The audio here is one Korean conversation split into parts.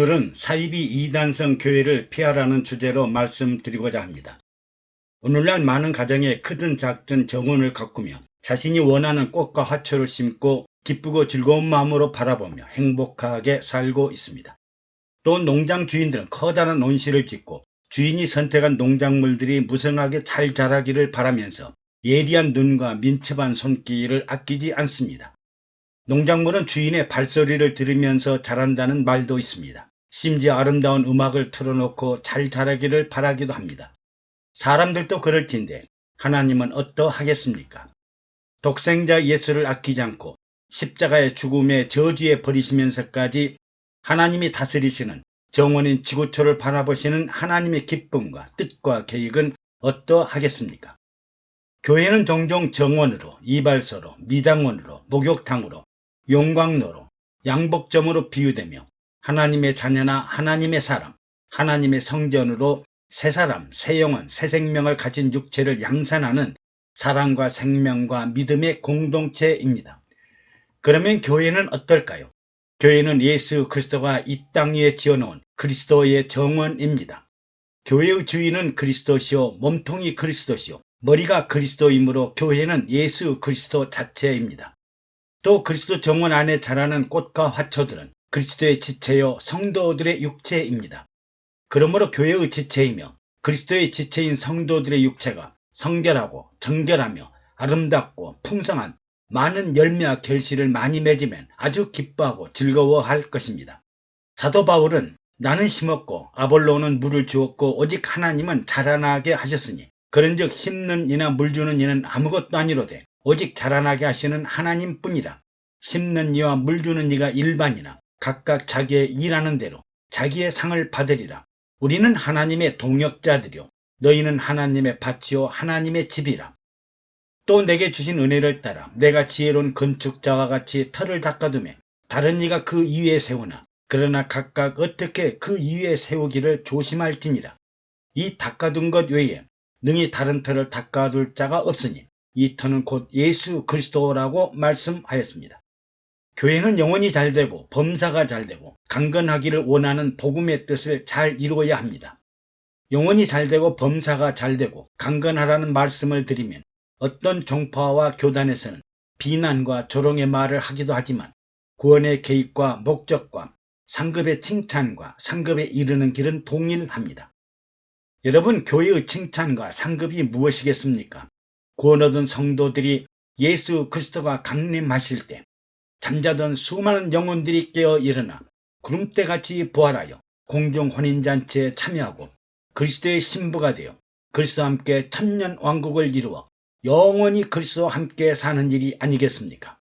오늘은 사이비 이단성 교회를 피하라는 주제로 말씀드리고자 합니다. 오늘날 많은 가정에 크든 작든 정원을 가꾸며 자신이 원하는 꽃과 화초를 심고 기쁘고 즐거운 마음으로 바라보며 행복하게 살고 있습니다. 또 농장 주인들은 커다란 온실을 짓고 주인이 선택한 농작물들이 무성하게 잘 자라기를 바라면서 예리한 눈과 민첩한 손길을 아끼지 않습니다. 농작물은 주인의 발소리를 들으면서 자란다는 말도 있습니다. 심지어 아름다운 음악을 틀어놓고 잘 자라기를 바라기도 합니다. 사람들도 그럴진데 하나님은 어떠하겠습니까? 독생자 예수를 아끼지 않고 십자가의 죽음의 저주에 버리시면서까지 하나님이 다스리시는 정원인 지구초를 바라보시는 하나님의 기쁨과 뜻과 계획은 어떠하겠습니까? 교회는 종종 정원으로, 이발소로, 미장원으로, 목욕탕으로, 용광로로, 양복점으로 비유되며 하나님의 자녀나 하나님의 사람, 하나님의 성전으로 새 사람, 새 영혼, 새 생명을 가진 육체를 양산하는 사랑과 생명과 믿음의 공동체입니다. 그러면 교회는 어떨까요? 교회는 예수 그리스도가 이 땅 위에 지어놓은 그리스도의 정원입니다. 교회의 주인은 그리스도시요, 몸통이 그리스도시요, 머리가 그리스도이므로 교회는 예수 그리스도 자체입니다. 또 그리스도 정원 안에 자라는 꽃과 화초들은 그리스도의 지체요 성도들의 육체입니다. 그러므로 교회의 지체이며 그리스도의 지체인 성도들의 육체가 성결하고 정결하며 아름답고 풍성한 많은 열매와 결실을 많이 맺으면 아주 기뻐하고 즐거워할 것입니다. 사도 바울은 나는 심었고 아볼로는 물을 주었고 오직 하나님은 자라나게 하셨으니 그런즉 심는 이나 물 주는 이는 아무것도 아니로되 오직 자라나게 하시는 하나님뿐이라. 심는 이와 물 주는 이가 일반이나 각각 자기의 일하는 대로 자기의 상을 받으리라. 우리는 하나님의 동역자들이요 너희는 하나님의 밭이요 하나님의 집이라. 또 내게 주신 은혜를 따라 내가 지혜로운 건축자와 같이 터를 닦아두매 다른 이가 그 위에 세우나 그러나 각각 어떻게 그 위에 세우기를 조심할지니라. 이 닦아둔 것 외에 능히 다른 터를 닦아둘 자가 없으니 이 터는 곧 예수 그리스도라고 말씀하였습니다. 교회는 영혼이 잘되고 범사가 잘되고 강건하기를 원하는 복음의 뜻을 잘 이루어야 합니다. 영혼이 잘되고 범사가 잘되고 강건하라는 말씀을 드리면 어떤 종파와 교단에서는 비난과 조롱의 말을 하기도 하지만 구원의 계획과 목적과 상급의 칭찬과 상급에 이르는 길은 동일합니다. 여러분, 교회의 칭찬과 상급이 무엇이겠습니까? 구원 얻은 성도들이 예수 그리스도가 강림하실 때 잠자던 수많은 영혼들이 깨어 일어나 구름대같이 부활하여 공중 혼인잔치에 참여하고 그리스도의 신부가 되어 그리스도와 함께 천년 왕국을 이루어 영원히 그리스도와 함께 사는 일이 아니겠습니까?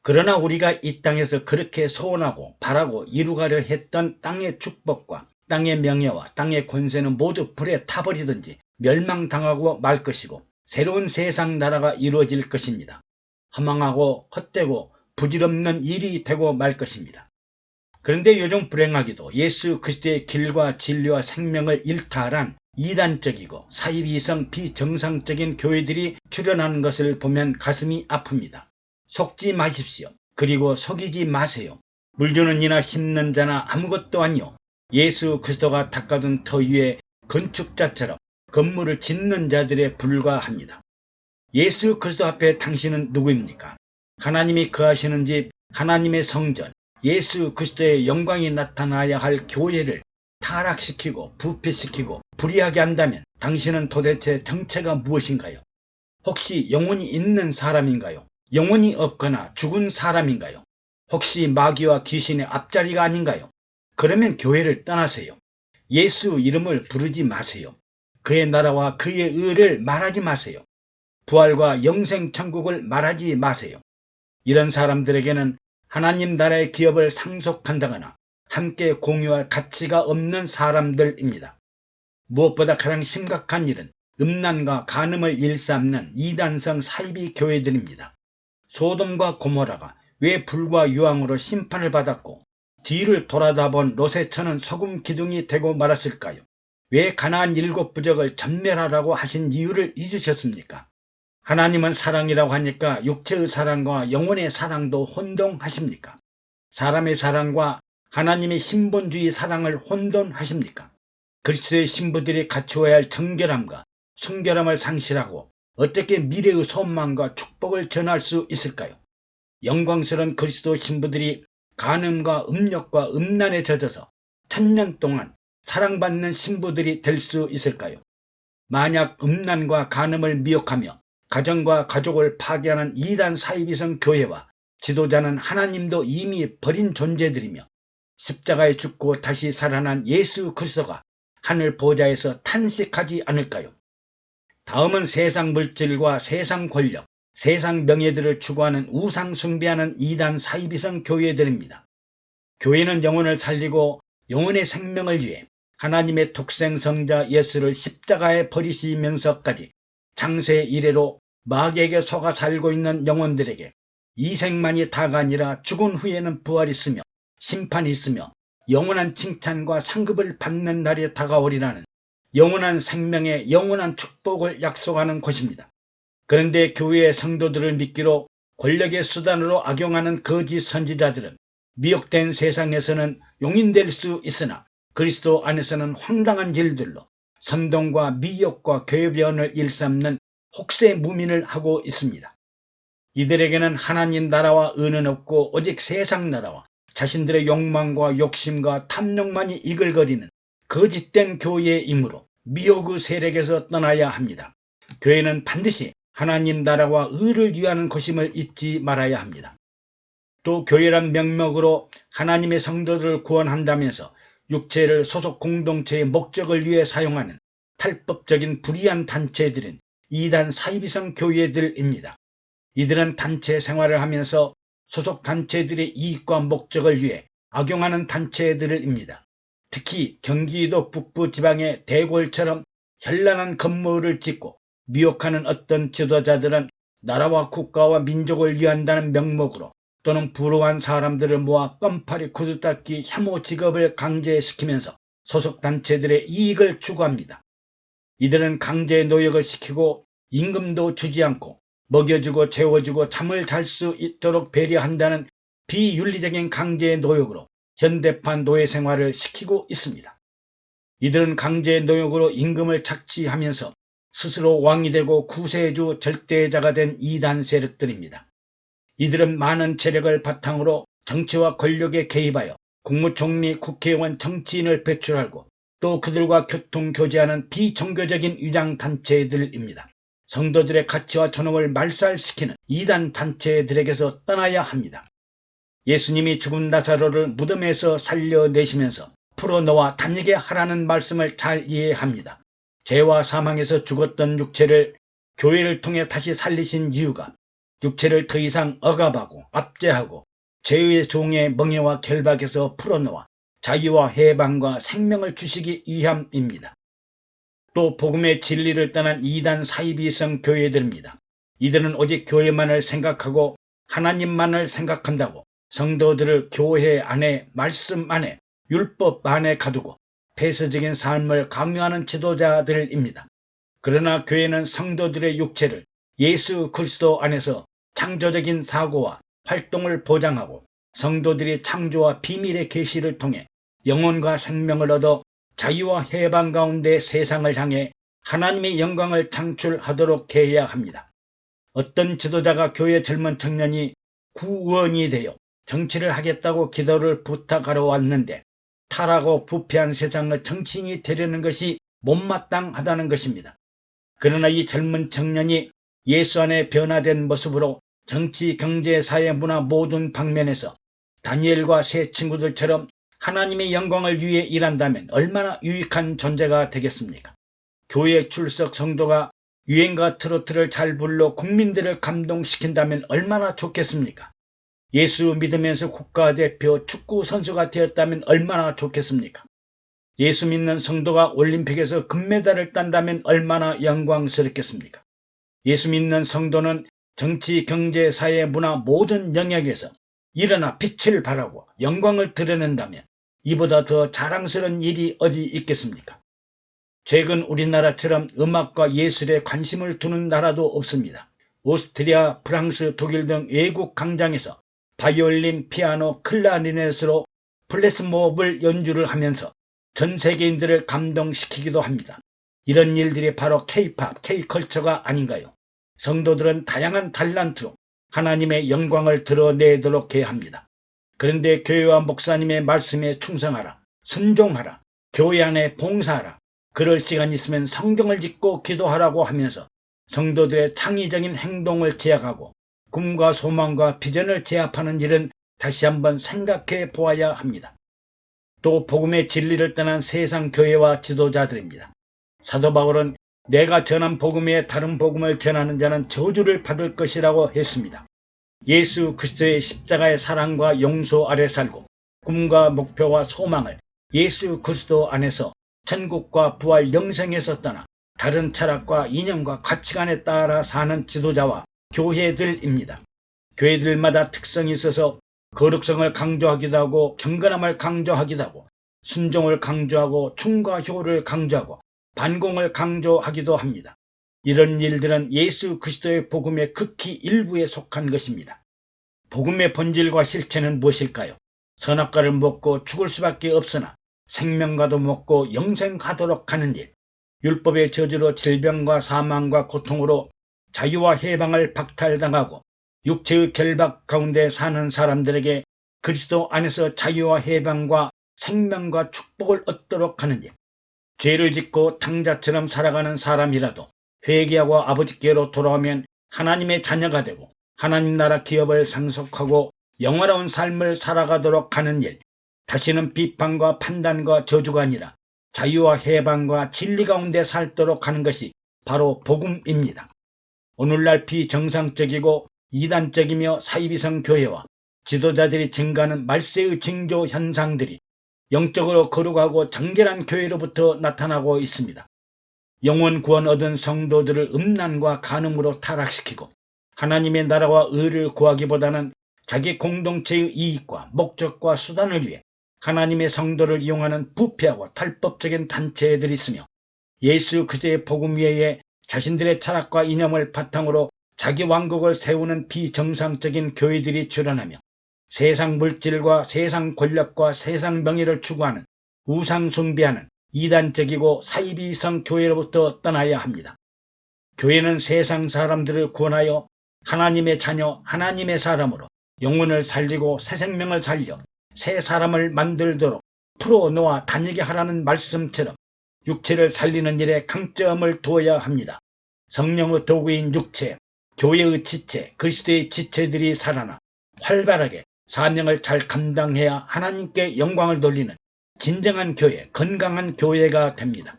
그러나 우리가 이 땅에서 그렇게 소원하고 바라고 이루가려 했던 땅의 축복과 땅의 명예와 땅의 권세는 모두 불에 타버리든지 멸망당하고 말 것이고 새로운 세상 나라가 이루어질 것입니다. 허망하고 헛되고 부질없는 일이 되고 말 것입니다. 그런데 요즘 불행하게도 예수 그리스도의 길과 진리와 생명을 일탈한 이단적이고 사이비성 비정상적인 교회들이 출현하는 것을 보면 가슴이 아픕니다. 속지 마십시오. 그리고 속이지 마세요. 물 주는 이나 심는 자나 아무것도 아니요 예수 그리스도가 닦아둔 터 위에 건축자처럼 건물을 짓는 자들에 불과합니다. 예수 그리스도 앞에 당신은 누구입니까? 하나님이 거하시는 집, 하나님의 성전, 예수 그리스도의 영광이 나타나야 할 교회를 타락시키고 부패시키고 불의하게 한다면 당신은 도대체 정체가 무엇인가요? 혹시 영혼이 있는 사람인가요? 영혼이 없거나 죽은 사람인가요? 혹시 마귀와 귀신의 앞자리가 아닌가요? 그러면 교회를 떠나세요. 예수 이름을 부르지 마세요. 그의 나라와 그의 의를 말하지 마세요. 부활과 영생 천국을 말하지 마세요. 이런 사람들에게는 하나님 나라의 기업을 상속한다거나 함께 공유할 가치가 없는 사람들입니다. 무엇보다 가장 심각한 일은 음란과 간음을 일삼는 이단성 사이비 교회들입니다. 소돔과 고모라가 왜 불과 유황으로 심판을 받았고 뒤를 돌아다본 롯의 처는 소금 기둥이 되고 말았을까요? 왜 가나안 7부족을 전멸하라고 하신 이유를 잊으셨습니까? 하나님은 사랑이라고 하니까 육체의 사랑과 영혼의 사랑도 혼동하십니까? 사람의 사랑과 하나님의 신본주의 사랑을 혼돈하십니까? 그리스도의 신부들이 갖추어야 할 정결함과 순결함을 상실하고 어떻게 미래의 소망과 축복을 전할 수 있을까요? 영광스러운 그리스도 신부들이 간음과 음욕과 음란에 젖어서 1000년 동안 사랑받는 신부들이 될 수 있을까요? 만약 음란과 간음을 미혹하며 가정과 가족을 파괴하는 이단 사이비성 교회와 지도자는 하나님도 이미 버린 존재들이며 십자가에 죽고 다시 살아난 예수 그리스도가 하늘 보좌에서 탄식하지 않을까요? 다음은 세상 물질과 세상 권력, 세상 명예들을 추구하는 우상 숭배하는 이단 사이비성 교회들입니다. 교회는 영혼을 살리고 영혼의 생명을 위해 하나님의 독생성자 예수를 십자가에 버리시면서까지 창세 이래로 마귀에게 속아 살고 있는 영혼들에게 이 생만이 다가 아니라 죽은 후에는 부활이 있으며 심판이 있으며 영원한 칭찬과 상급을 받는 날이 다가오리라는 영원한 생명의 영원한 축복을 약속하는 것입니다. 그런데 교회의 성도들을 미끼로 권력의 수단으로 악용하는 거짓 선지자들은 미혹된 세상에서는 용인될 수 있으나 그리스도 안에서는 황당한 일들로 선동과 미혹과 궤변을 일삼는 혹세 무민을 하고 있습니다. 이들에게는 하나님 나라와 은은 없고 오직 세상 나라와 자신들의 욕망과 욕심과 탐욕만이 이글거리는 거짓된 교회의 임무로 미혹의 세력에서 떠나야 합니다. 교회는 반드시 하나님 나라와 의를 위하는 것임을 잊지 말아야 합니다. 또 교회란 명목으로 하나님의 성도들을 구원한다면서 육체를 소속 공동체의 목적을 위해 사용하는 탈법적인 불의한 단체들인 이단 사이비성 교회들입니다. 이들은 단체 생활을 하면서 소속 단체들의 이익과 목적을 위해 악용하는 단체들입니다. 특히 경기도 북부 지방의 대골처럼 현란한 건물을 짓고 미혹하는 어떤 지도자들은 나라와 국가와 민족을 위한다는 명목으로 또는 불우한 사람들을 모아 껌파리 구두닦기 혐오 직업을 강제시키면서 소속 단체들의 이익을 추구합니다. 이들은 강제 노역을 시키고 임금도 주지 않고 먹여주고 재워주고 잠을 잘 수 있도록 배려한다는 비윤리적인 강제 노역으로 현대판 노예 생활을 시키고 있습니다. 이들은 강제 노역으로 임금을 착취하면서 스스로 왕이 되고 구세주 절대자가 된 이단 세력들입니다. 이들은 많은 재력을 바탕으로 정치와 권력에 개입하여 국무총리, 국회의원, 정치인을 배출하고 또 그들과 교통교제하는 비종교적인 위장단체들입니다. 성도들의 가치와 존엄을 말살시키는 이단 단체들에게서 떠나야 합니다. 예수님이 죽은 나사로를 무덤에서 살려내시면서 풀어놓아 다니게 하라는 말씀을 잘 이해합니다. 죄와 사망에서 죽었던 육체를 교회를 통해 다시 살리신 이유가 육체를 더 이상 억압하고 압제하고 죄의 종의 멍에와 결박에서 풀어놓아 자유와 해방과 생명을 주시기 위함입니다. 또 복음의 진리를 떠난 이단 사이비성 교회들입니다. 이들은 오직 교회만을 생각하고 하나님만을 생각한다고 성도들을 교회 안에, 말씀 안에, 율법 안에 가두고 폐쇄적인 삶을 강요하는 지도자들입니다. 그러나 교회는 성도들의 육체를 예수 그리스도 안에서 창조적인 사고와 활동을 보장하고 성도들이 창조와 비밀의 계시를 통해 영혼과 생명을 얻어 자유와 해방 가운데 세상을 향해 하나님의 영광을 창출하도록 해야 합니다. 어떤 지도자가 교회 젊은 청년이 구원이 되어 정치를 하겠다고 기도를 부탁하러 왔는데 타락하고 부패한 세상의 정치인이 되려는 것이 못마땅하다는 것입니다. 그러나 이 젊은 청년이 예수 안에 변화된 모습으로 정치, 경제, 사회, 문화 모든 방면에서 다니엘과 새 친구들처럼 하나님의 영광을 위해 일한다면 얼마나 유익한 존재가 되겠습니까? 교회 출석 성도가 유행가 트로트를 잘 불러 국민들을 감동시킨다면 얼마나 좋겠습니까? 예수 믿으면서 국가대표 축구 선수가 되었다면 얼마나 좋겠습니까? 예수 믿는 성도가 올림픽에서 금메달을 딴다면 얼마나 영광스럽겠습니까? 예수 믿는 성도는 정치, 경제, 사회, 문화 모든 영역에서 일어나 빛을 발하고 영광을 드러낸다면 이보다 더 자랑스러운 일이 어디 있겠습니까? 최근 우리나라처럼 음악과 예술에 관심을 두는 나라도 없습니다. 오스트리아, 프랑스, 독일 등 외국 강장에서 바이올린, 피아노, 클라리넷으로 플래시몹을 연주를 하면서 전 세계인들을 감동시키기도 합니다. 이런 일들이 바로 K-팝, K-컬처가 아닌가요? 성도들은 다양한 탤런트로 하나님의 영광을 드러내도록 해야 합니다. 그런데 교회와 목사님의 말씀에 충성하라, 순종하라, 교회 안에 봉사하라, 그럴 시간 있으면 성경을 읽고 기도하라고 하면서 성도들의 창의적인 행동을 제약하고 꿈과 소망과 비전을 제압하는 일은 다시 한번 생각해 보아야 합니다. 또 복음의 진리를 떠난 세상 교회와 지도자들입니다. 사도 바울은 내가 전한 복음 외에 다른 복음을 전하는 자는 저주를 받을 것이라고 했습니다. 예수 그리스도의 십자가의 사랑과 용서 아래 살고 꿈과 목표와 소망을 예수 그리스도 안에서 천국과 부활 영생에서 떠나 다른 철학과 이념과 가치관에 따라 사는 지도자와 교회들입니다. 교회들마다 특성이 있어서 거룩성을 강조하기도 하고 경건함을 강조하기도 하고 순종을 강조하고 충과 효를 강조하고 반공을 강조하기도 합니다. 이런 일들은 예수 그리스도의 복음의 극히 일부에 속한 것입니다. 복음의 본질과 실체는 무엇일까요? 선악과를 먹고 죽을 수밖에 없으나 생명과도 먹고 영생하도록 하는 일, 율법의 저주로 질병과 사망과 고통으로 자유와 해방을 박탈당하고 육체의 결박 가운데 사는 사람들에게 그리스도 안에서 자유와 해방과 생명과 축복을 얻도록 하는 일, 죄를 짓고 탕자처럼 살아가는 사람이라도 회개하고 아버지께로 돌아오면 하나님의 자녀가 되고 하나님 나라 기업을 상속하고 영화로운 삶을 살아가도록 하는 일, 다시는 비판과 판단과 저주가 아니라 자유와 해방과 진리 가운데 살도록 하는 것이 바로 복음입니다. 오늘날 비정상적이고 이단적이며 사이비성 교회와 지도자들이 증가하는 말세의 징조 현상들이 영적으로 거룩하고 정결한 교회로부터 나타나고 있습니다. 영원 구원 얻은 성도들을 음란과 간음으로 타락시키고 하나님의 나라와 의를 구하기보다는 자기 공동체의 이익과 목적과 수단을 위해 하나님의 성도를 이용하는 부패하고 탈법적인 단체들이 있으며 예수 그리스도의 복음 외에 자신들의 철학과 이념을 바탕으로 자기 왕국을 세우는 비정상적인 교회들이 출현하며 세상 물질과 세상 권력과 세상 명예를 추구하는 우상 숭배하는 이단적이고 사이비성 교회로부터 떠나야 합니다. 교회는 세상 사람들을 구원하여 하나님의 자녀, 하나님의 사람으로 영혼을 살리고 새 생명을 살려 새 사람을 만들도록 풀어놓아 다니게 하라는 말씀처럼 육체를 살리는 일에 강점을 두어야 합니다. 성령의 도구인 육체, 교회의 지체, 그리스도의 지체들이 살아나 활발하게 사명을 잘 감당해야 하나님께 영광을 돌리는 진정한 교회, 건강한 교회가 됩니다.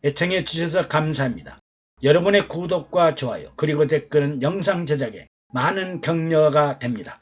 애청해 주셔서 감사합니다. 여러분의 구독과 좋아요 그리고 댓글은 영상 제작에 많은 격려가 됩니다.